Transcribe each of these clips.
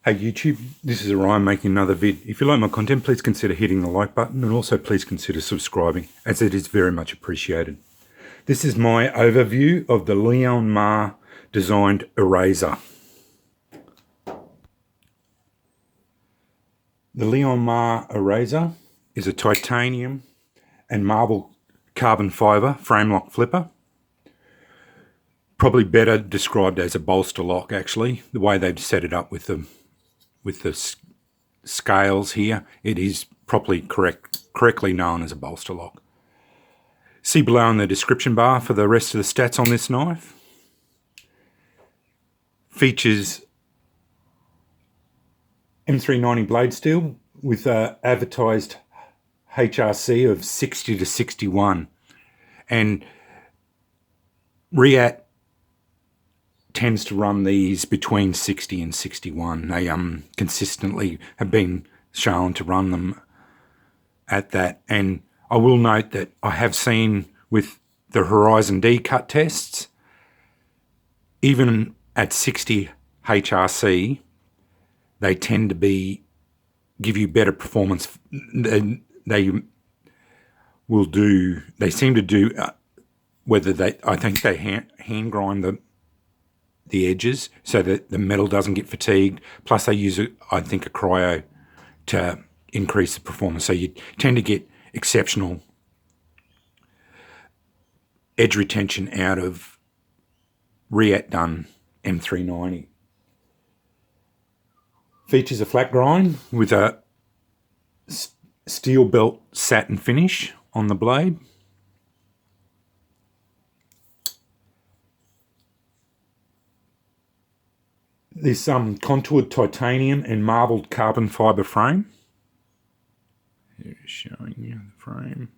Hey YouTube, this is Orion making another vid. If you like my content, please consider hitting the like button and also please consider subscribing, as it is very much appreciated. This is my overview of the Liong Mah designed eraser. The Liong Mah Eraser is a titanium and marble carbon fibre frame lock flipper. Probably better described as a bolster lock, actually, the way they've set it up with the scales here. It is properly correctly known as a bolster lock. See below in the description bar for the rest of the stats on this knife. Features M390 blade steel with advertised HRC of 60 to 61, and Reate tends to run these between 60 and 61. They consistently have been shown to run them at that. And I will note that I have seen with the Horizon D cut tests, even at 60 HRC, they tend to give you better performance. They seem to do, I think they hand grind the edges so that the metal doesn't get fatigued. Plus they use, I think, a cryo to increase the performance. So you tend to get exceptional edge retention out of Reate done M390. Features a flat grind with a steel belt satin finish on the blade. This contoured titanium and marbled carbon fibre frame. Here's showing you the frame.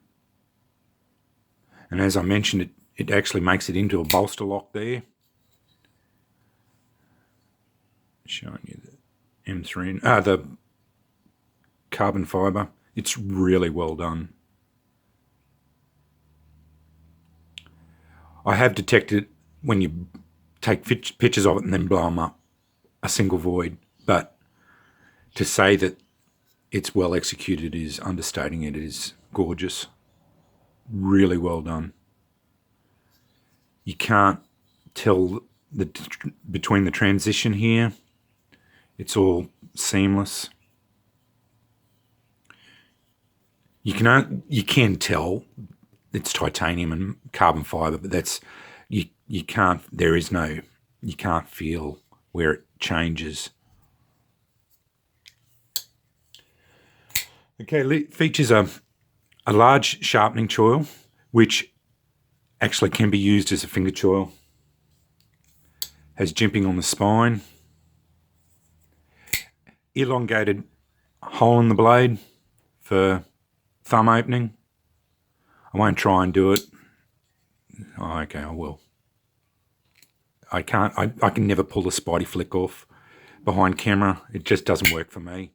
And as I mentioned, it actually makes it into a bolster lock there. Showing you the M3, the carbon fibre. It's really well done. I have detected when you take pictures of it and then blow them up, a single void, but to say that it's well executed is understating it. It is gorgeous, really well done. You can't tell between the transition here. It's all seamless. You can tell it's titanium and carbon fibre, but you can't feel where it changes. Okay, features a large sharpening choil, which actually can be used as a finger choil. Has jimping on the spine. Elongated hole in the blade for thumb opening. I won't try and do it. Oh, okay, I will. I can never pull the spidey flick off behind camera. It just doesn't work for me.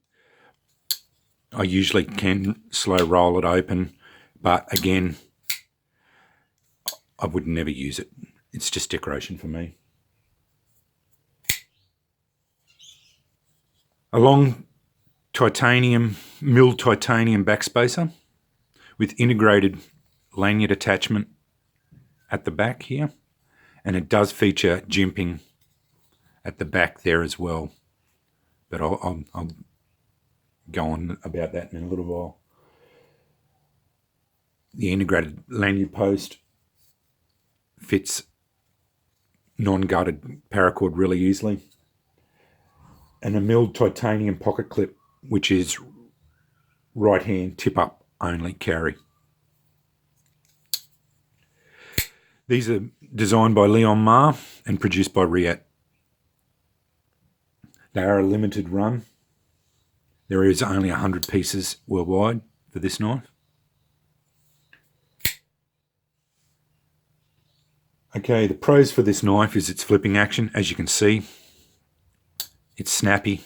I usually can slow roll it open, but again, I would never use it. It's just decoration for me. A long milled titanium backspacer with integrated lanyard attachment at the back here. And it does feature jimping at the back there as well. But I'll go on about that in a little while. The integrated lanyard post fits non-gutted paracord really easily. And a milled titanium pocket clip, which is right hand tip up only carry. These are designed by Liong Mah and produced by Reate. They are a limited run. There is only 100 pieces worldwide for this knife. Okay, the pros for this knife is its flipping action. As you can see, it's snappy,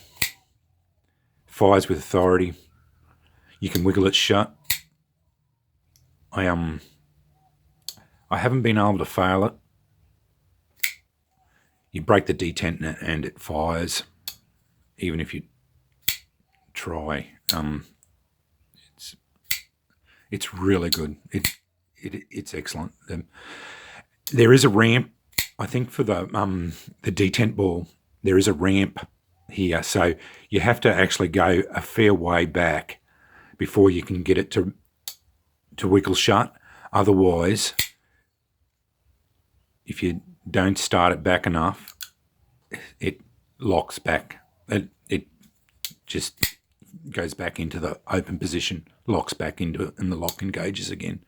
fires with authority. You can wiggle it shut. I haven't been able to fail it. You break the detent and it fires. even if you try. It's really good. It's excellent. There is a ramp, I think, for the detent ball. There is a ramp here, so you have to actually go a fair way back before you can get it to wiggle shut. Otherwise, if you don't start it back enough, it locks back. It just goes back into the open position, locks back into it, and the lock engages again.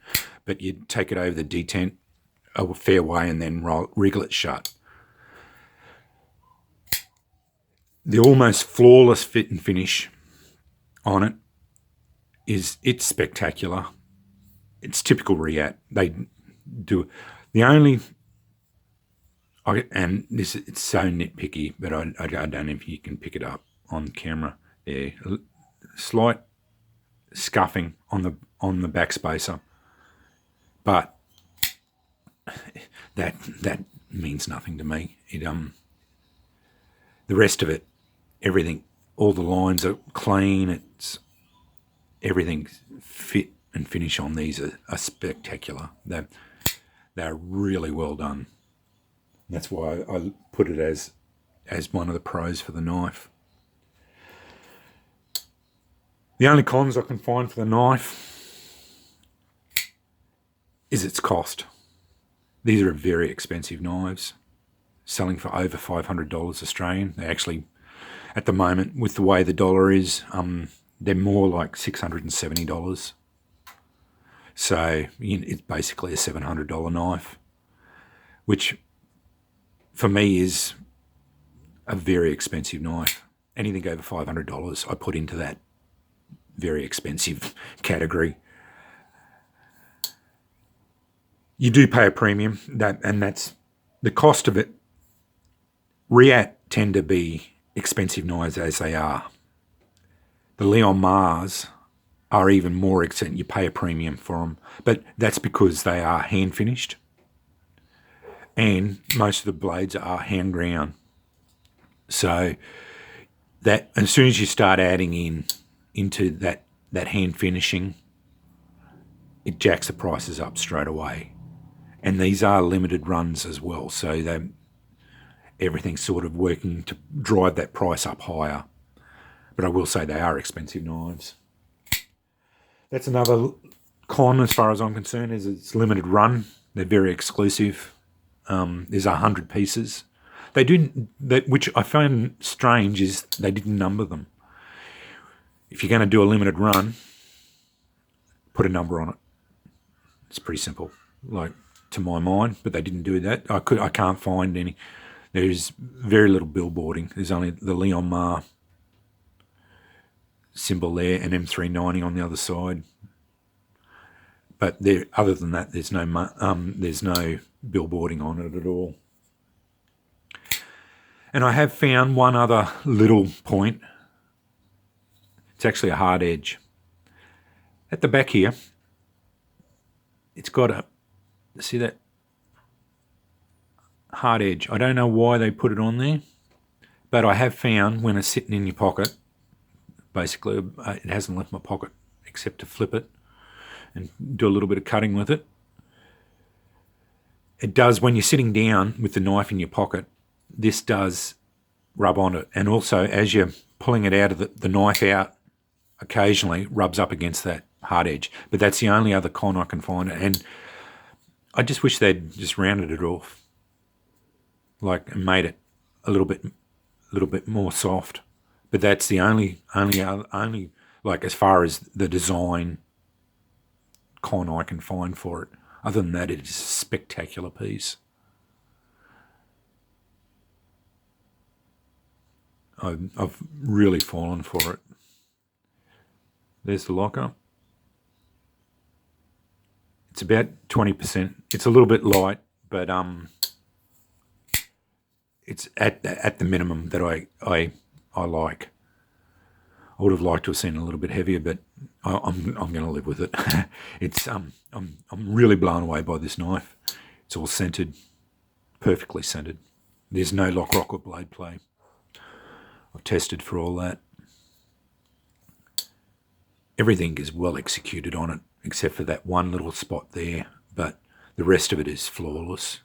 But you take it over the detent a fair way and then wriggle it shut. The almost flawless fit and finish on it it's spectacular. It's typical Reate. They do the only, and this it's so nitpicky, but I don't know if you can pick it up on camera. There, slight scuffing on the backspacer, but that means nothing to me. The rest of it, everything, all the lines are clean. It's everything fit and finish on these are spectacular. They're really well done. That's why I put it as one of the pros for the knife. The only cons I can find for the knife is its cost. These are very expensive knives, selling for over $500 Australian. They actually, at the moment, with the way the dollar is, they're more like $670. So it's basically a $700 knife, which for me is a very expensive knife. Anything over $500 I put into that very expensive category. You do pay a premium, and that's the cost of it. Reate tend to be expensive knives as they are. The Liong Mahs are even more expensive. You pay a premium for them, but that's because they are hand finished, and most of the blades are hand ground. So that as soon as you start adding into that hand finishing, it jacks the prices up straight away. And these are limited runs as well, so everything's sort of working to drive that price up higher. But I will say they are expensive knives. That's another con as far as I'm concerned, is it's limited run. They're very exclusive. There's 100 pieces. They do that, which I find strange, is they didn't number them. If you're going to do a limited run, put a number on it. It's pretty simple, like, to my mind, but they didn't do that. I can't find any. There's very little billboarding. There's only the Liong Mah symbol there and M390 on the other side. But other than that, there's no billboarding on it at all. And I have found one other little point. It's actually a hard edge. At the back here, it's got see that hard edge. I don't know why they put it on there, but I have found when it's sitting in your pocket, basically it hasn't left my pocket except to flip it and do a little bit of cutting with it. It does, when you're sitting down with the knife in your pocket, this does rub on it. And also, as you're pulling it out of the knife out, occasionally rubs up against that hard edge. But that's the only other con I can find. And I just wish they'd just rounded it off, like, and made it a little bit more soft. But that's the only like, as far as the design con I can find for it. Other than that, it is a spectacular piece. I've really fallen for it. There's the locker. It's about 20%. It's a little bit light, but it's at the minimum that I like. I would have liked to have seen it a little bit heavier, but I'm going to live with it. It's I'm really blown away by this knife. It's all centered, perfectly centered. There's no lock, rock, or blade play. I've tested for all that. Everything is well executed on it, except for that one little spot there, but the rest of it is flawless.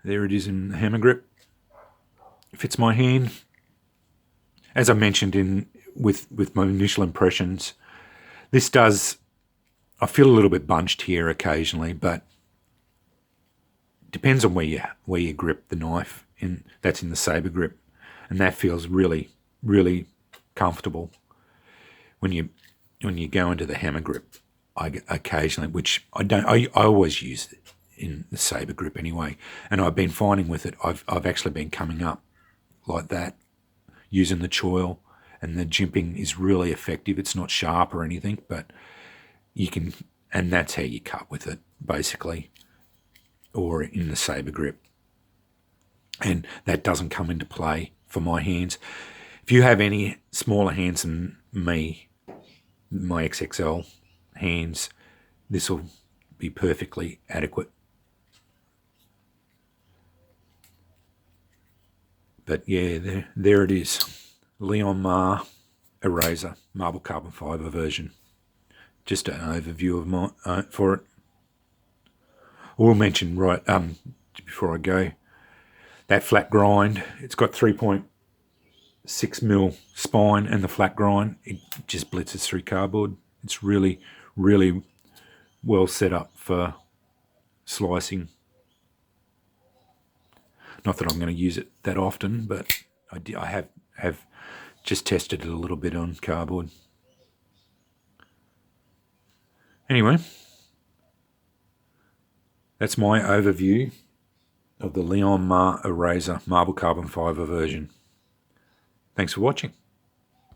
There it is in the hammer grip. Fits my hand. As I mentioned with my initial impressions, this does, I feel a little bit bunched here occasionally, but depends on where you grip the knife. That's in the saber grip, and that feels really, really comfortable. When you go into the hammer grip, I occasionally, which I don't, I always use it in the saber grip anyway, and I've been finding with it, I've actually been coming up like that using the choil, and the jimping is really effective. It's not sharp or anything, but you can, and that's how you cut with it basically, or in the saber grip. And that doesn't come into play for my hands. If you have any smaller hands than me, my XXL hands, this will be perfectly adequate. But yeah, there it is. Liong Mah Eraser, marble carbon fibre version. Just an overview of my for it. I will mention before I go, that flat grind, it's got 3.6mm spine, and the flat grind, it just blitzes through cardboard. It's really, really well set up for slicing. Not that I'm going to use it that often, but I have just tested it a little bit on cardboard. Anyway, that's my overview of the Liong Mah Eraser marble carbon fibre version. Thanks for watching.